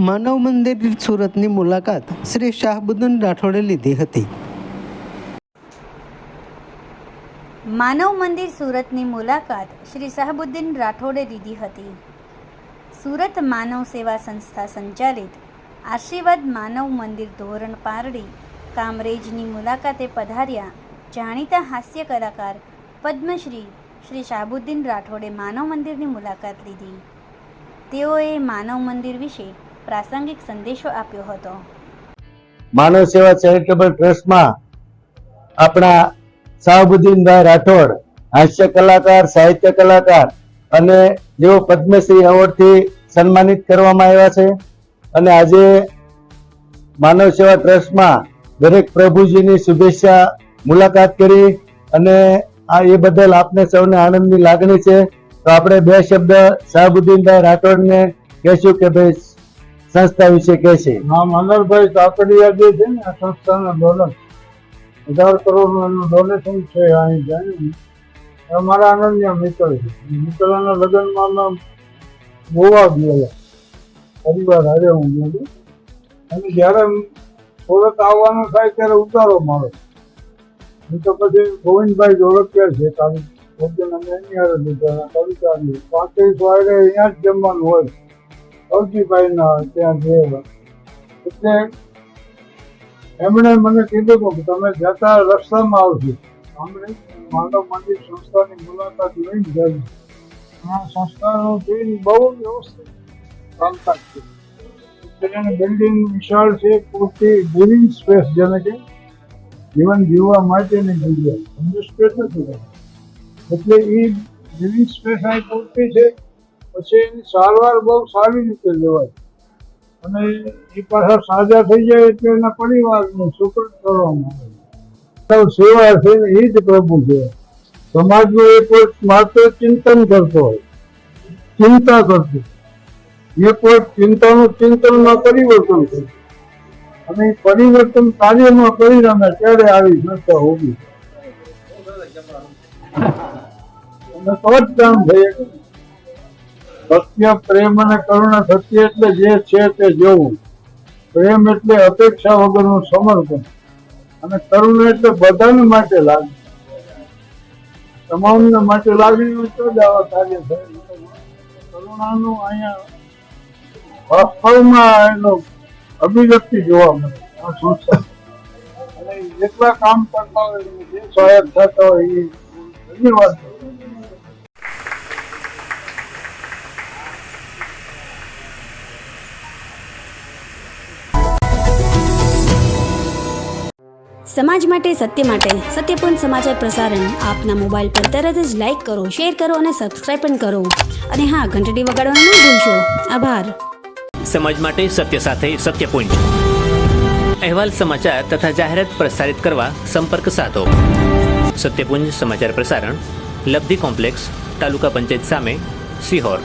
માનવ મંદિર સુરતની મુલાકાત શ્રી શાહબુદ્દીન રાઠોડે લીધી હતી. માનવ મંદિર સુરતની મુલાકાત શ્રી શાહબુદ્દીન રાઠોડે લીધી હતી. સુરત માનવ સેવા સંસ્થા સંચાલિત આશીર્વાદ માનવ મંદિર ધોરણ પારડી કામરેજની મુલાકાતે પધાર્યા જાણીતા હાસ્ય કલાકાર પદ્મશ્રી શ્રી શાહબુદ્દીન રાઠોડે માનવ મંદિરની મુલાકાત લીધી. તેઓએ માનવ મંદિર વિશે પ્રાસંગિક સંદેશો આપ્યો હતો. માનવ સેવા ચેરિટેબલ ટ્રસ્ટમાં આપણા શાહબુદ્દીનભાઈ રાઠોડ હાસ્ય કલાકાર, સાહિત્ય કલાકાર અને જેઓ પદ્મશ્રી એવોર્ડથી સન્માનિત કરવામાં આવ્યા છે. અને આજે માનવ સેવા ટ્રસ્ટમાં દરેક પ્રભુજીની શુભેચ્છા મુલાકાત કરી અને એ બદલ આપને સૌને આનંદની લાગણી છે. તો આપણે બે શબ્દ શાહબુદ્દીનભાઈ રાઠોડને કહેશું કે ભાઈ સંસ્થા વિશે કહેશે. હા, મનોહરભાઈ કાકડિયા જે છે ને આ સંસ્થાના ડોનર 1000 કરોડનું એનું ડોનેશન છે. અહીં જાણ્યું અમારા અનન્ય મિત્ર છે. મિત્રના લગ્નમાં અમે ગોવા ગયેલા પરિવાર હારે હું ગયેલું અને જ્યારે સુરત આવવાનું થાય ત્યારે ઉતારો મારો તો પછી ગોવિંદભાઈ ઓળખ્યા છે તારીખ ભોજન અમે એની હારે લીધા કવિતાની 35 વાગે અહીંયા જ જમવાનું હોય અવજીભાઈના ત્યાં ગયેલા. એટલે એમણે મને કીધું કે તમે જતા રસ્તામાં આવજો અમને માનવ મંદિર સંસ્થાની મુલાકાત લઈને જાય. આ સંસ્થાનું દિન બહુ વ્યવસ્થિત કામકાજ છે. એની બિલ્ડિંગ વિશાળ છે, પૂરતી લિવિંગ સ્પેસ જેને કે જીવન જીવવા માટેની જગ્યા સ્પેસ નથી. એટલે એ લિવિંગ સ્પેસ અહીં પૂરતી છે. પછી એની સારવાર બહુ સારી રીતે લેવાય અને એ પાછા સાજા થઈ જાય એટલે એના પરિવારનું સુકૃત કરવામાં આવે. સેવા છે એ જ પ્રભુ છે. સમાજનું એ કોઈ માત્ર ચિંતન કરતો હોય, ચિંતા કરતો એ કોઈ ચિંતાનું ચિંતનમાં પરિવર્તન કરે અને એ પરિવર્તન કાર્યમાં પરિણામે ત્યારે આવી સંસ્થા હોવી અને તો જ કામ થઈ. સત્ય, પ્રેમ અને કરુણા. સત્ય એટલે જે છે તે જોવું, પ્રેમ એટલે અપેક્ષા વગરનું સમર્પણ અને કરુણા એટલે બધાને માટે લાગે, તમામને માટે લાગણી તો જ આવા કાર્ય થાય. કરુણાનું અહીંયા વાસ્તવમાં એનો અભિવ્યક્તિ જોવા મળે આ સંસ્થા. અને જેટલા કામ કરતા હોય જે સહાયક થતા હોય એ ધન્યવાદ. સમાજ માટે, સત્ય માટે, સત્યપૂર્ણ સમાચાર પ્રસારણ આપના મોબાઈલ પર તરત જ લાઈક કરો, શેર કરો અને સબસ્ક્રાઈબ પણ કરો. અને હા, ઘંટડી વગાડવાનું ન ભૂલશો. આભાર. સમાજ માટે સત્ય સાથે સત્યપૂર્ણ અહેવાલ, સમાચાર તથા જાહેરાત પ્રસારિત કરવા સંપર્ક સાધો. સત્યપુંજ સમાચાર પ્રસારણ, લબ્ધિ કોમ્પ્લેક્સ, તાલુકા પંચાયત સામે, સિહોર.